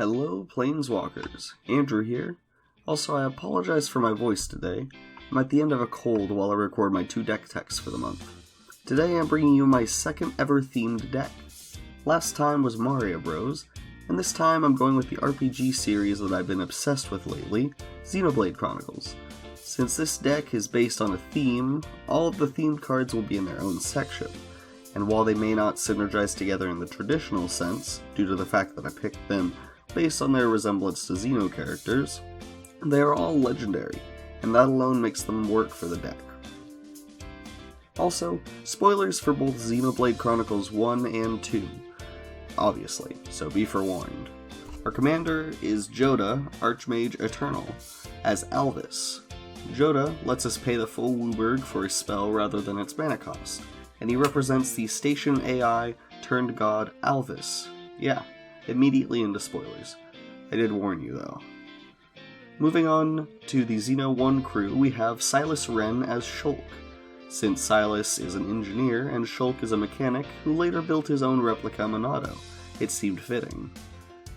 Hello, Planeswalkers. Andrew here. Also, I apologize for my voice today. I'm at the end of a cold while I record my 2 deck techs for the month. Today I'm bringing you my second ever themed deck. Last time was Mario Bros, and this time I'm going with the RPG series that I've been obsessed with lately, Xenoblade Chronicles. Since this deck is based on a theme, all of the themed cards will be in their own section. And while they may not synergize together in the traditional sense, due to the fact that I picked them based on their resemblance to Xeno characters, they are all legendary, and that alone makes them work for the deck. Also, spoilers for both Xenoblade Chronicles 1 and 2, obviously, so be forewarned. Our commander is Joda, Archmage Eternal, as Alvis. Joda lets us pay the full Wooburg for a spell rather than its mana cost, and he represents the station AI turned god Alvis. Yeah, immediately into spoilers. I did warn you though. Moving on to the Xeno 1 crew, we have Silas Wren as Shulk. Since Silas is an engineer and Shulk is a mechanic who later built his own replica Monado, it seemed fitting.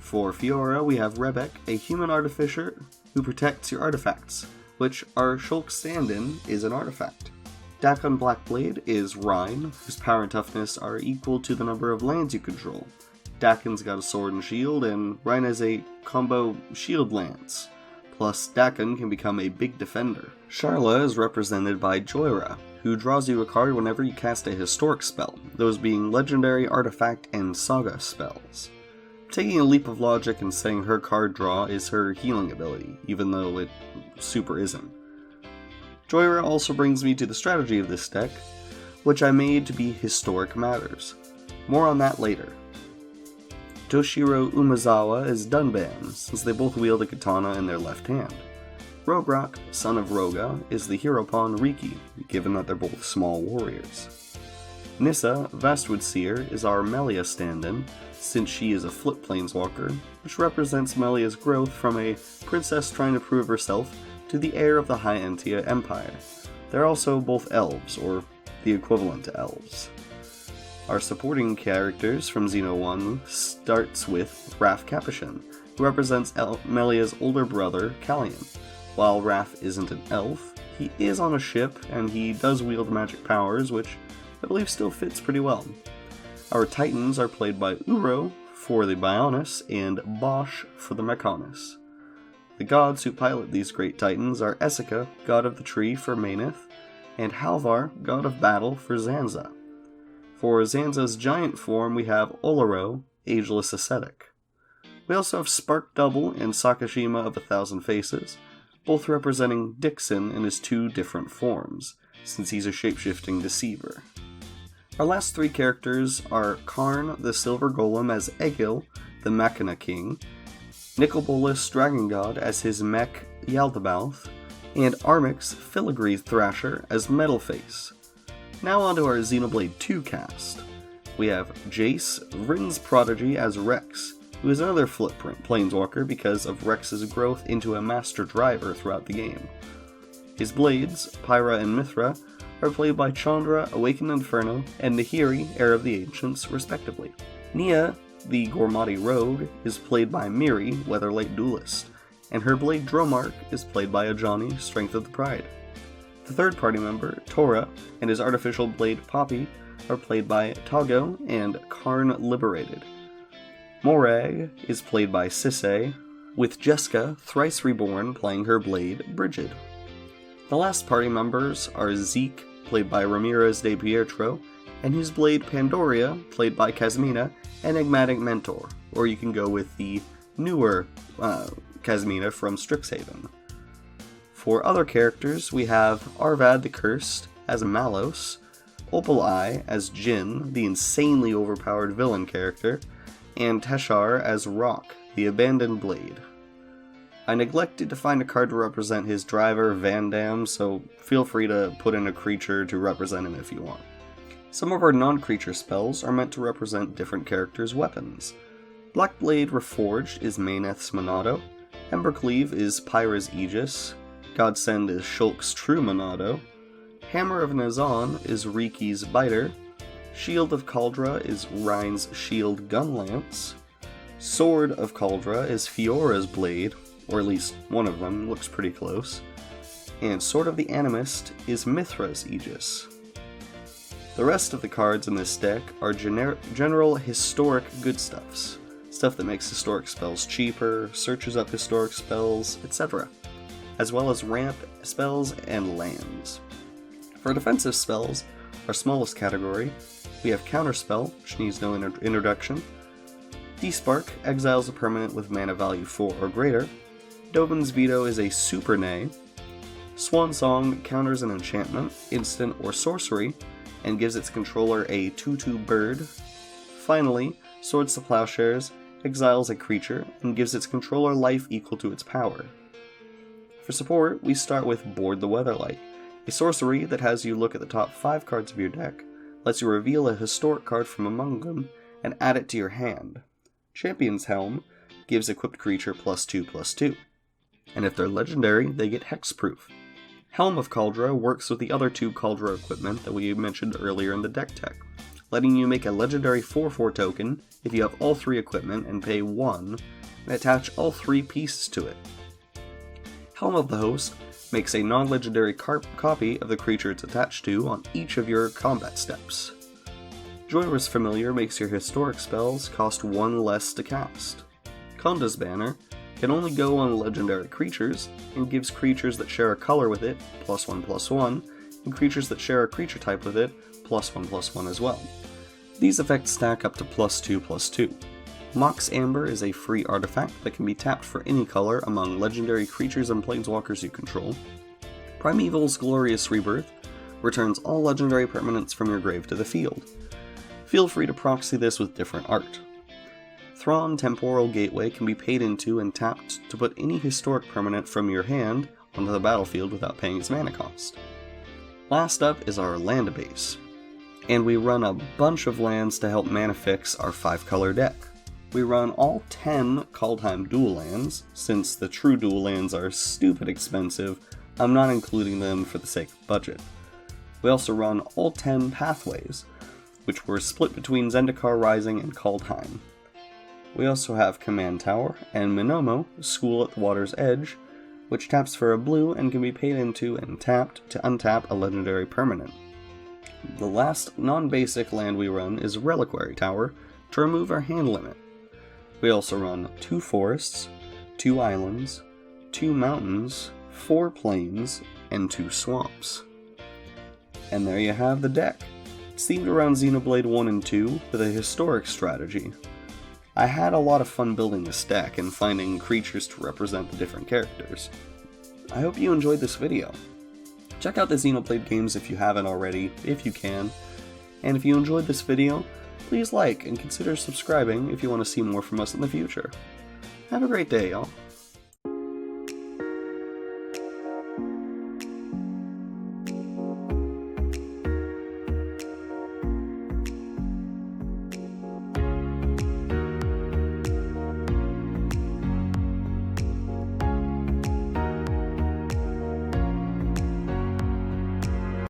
For Fiora, we have Rebek, a human artificer who protects your artifacts, which our Shulk stand-in is an artifact. Dakon Blackblade is Rhine, whose power and toughness are equal to the number of lands you control. Dakon's got a sword and shield, and Rhine has a combo shield lance. Plus, Dakon can become a big defender. Sharla is represented by Joyra, who draws you a card whenever you cast a historic spell, those being legendary, artifact, and saga spells. Taking a leap of logic and saying her card draw is her healing ability, even though it super isn't. Joyra also brings me to the strategy of this deck, which I made to be historic matters. More on that later. Toshiro Umezawa is Dunban, since they both wield a katana in their left hand. Rograk, son of Roga, is the hero pawn Riki, given that they're both small warriors. Nissa, Vastwood Seer, is our Melia stand-in, since she is a flip planeswalker, which represents Melia's growth from a princess trying to prove herself to the heir of the High Entia Empire. They're also both elves, or the equivalent to elves. Our supporting characters from Xeno 1 starts with Raph Capuchin, who represents Melia's older brother, Callian. While Raph isn't an elf, he is on a ship, and he does wield magic powers, which I believe still fits pretty well. Our Titans are played by Uro for the Bionis, and Bosch for the Mechonis. The gods who pilot these great Titans are Essika, god of the tree for Maineth, and Halvar, god of battle for Zanza. For Zanza's giant form, we have Oloro, ageless ascetic. We also have Spark Double and Sakashima of 1,000 Faces, both representing Dixon in his 2 different forms, since he's a shapeshifting deceiver. Our last 3 characters are Karn, the Silver Golem as Egil, the Machina King, Nicol Dragon God as his mech Yaldabaoth, and Armix Filigree Thrasher as Metalface. Now onto our Xenoblade 2 cast. We have Jace, Rin's prodigy as Rex, who is another flip planeswalker because of Rex's growth into a master driver throughout the game. His blades, Pyra and Mithra, are played by Chandra, Awakened Inferno, and Nahiri, Heir of the Ancients, respectively. Nia, the Gormati Rogue, is played by Miri, Weatherlight Duelist, and her blade Dromark is played by Ajani, Strength of the Pride. The third party member, Tora, and his artificial blade Poppy are played by Tago and Karn Liberated. Morag is played by Sisay, with Jessica, Thrice Reborn, playing her blade Brigid. The last party members are Zeke, played by Ramirez de Pietro, and his blade Pandoria, played by Kazmina, Enigmatic Mentor, or you can go with the newer Kazmina from Strixhaven. For other characters, we have Arvad the Cursed as Malos, Opal Eye as Jin, the insanely overpowered villain character, and Teshar as Rock, the Abandoned Blade. I neglected to find a card to represent his driver, Vandam, so feel free to put in a creature to represent him if you want. Some of our non-creature spells are meant to represent different characters' weapons. Blackblade Reforged is Maineth's Monado, Embercleave is Pyra's Aegis, Godsend is Shulk's True Monado, Hammer of Nazan is Riki's Biter, Shield of Cauldro is Rhine's Shield Gun Lance, Sword of Cauldro is Fiora's blade, or at least one of them, looks pretty close. And Sword of the Animist is Mithra's Aegis. The rest of the cards in this deck are general historic good stuffs. Stuff that makes historic spells cheaper, searches up historic spells, etc. As well as ramp spells and lands. For defensive spells, our smallest category, we have Counterspell, which needs no introduction. Despark exiles a permanent with mana value 4 or greater. Dovin's Veto is a super nay. Swan Song counters an enchantment, instant, or sorcery, and gives its controller a 2/2 bird. Finally, Swords to Plowshares exiles a creature and gives its controller life equal to its power. For support, we start with Board the Weatherlight, a sorcery that has you look at the top 5 cards of your deck, lets you reveal a historic card from among them, and add it to your hand. Champion's Helm gives equipped creature +2/+2, and if they're legendary, they get hexproof. Helm of Cauldro works with the other 2 Cauldro equipment that we mentioned earlier in the deck tech, letting you make a legendary 4/4 token if you have all 3 equipment and pay 1, and attach all 3 pieces to it. Helm of the Host makes a non-legendary copy of the creature it's attached to on each of your combat steps. Joyrus Familiar makes your historic spells cost 1 less to cast. Konda's Banner can only go on legendary creatures, and gives creatures that share a color with it +1/+1, and creatures that share a creature type with it +1/+1 as well. These effects stack up to +2/+2. Mox Amber is a free artifact that can be tapped for any color among legendary creatures and planeswalkers you control. Primeval's Glorious Rebirth returns all legendary permanents from your grave to the field. Feel free to proxy this with different art. Thrawn Temporal Gateway can be paid into and tapped to put any historic permanent from your hand onto the battlefield without paying its mana cost. Last up is our land base, and we run a bunch of lands to help mana fix our 5-color deck. We run all 10 Kaldheim dual lands. Since the true dual lands are stupid expensive, I'm not including them for the sake of budget. We also run all 10 Pathways, which were split between Zendikar Rising and Kaldheim. We also have Command Tower and Minomo, School at the Water's Edge, which taps for a blue and can be paid into and tapped to untap a legendary permanent. The last non-basic land we run is Reliquary Tower to remove our hand limit. We also run 2 forests, 2 islands, 2 mountains, 4 plains, and 2 swamps. And there you have the deck. It's themed around Xenoblade 1 and 2 with a historic strategy. I had a lot of fun building this deck and finding creatures to represent the different characters. I hope you enjoyed this video. Check out the Xenoblade games if you haven't already, if you can. And if you enjoyed this video, please like and consider subscribing if you want to see more from us in the future. Have a great day, y'all.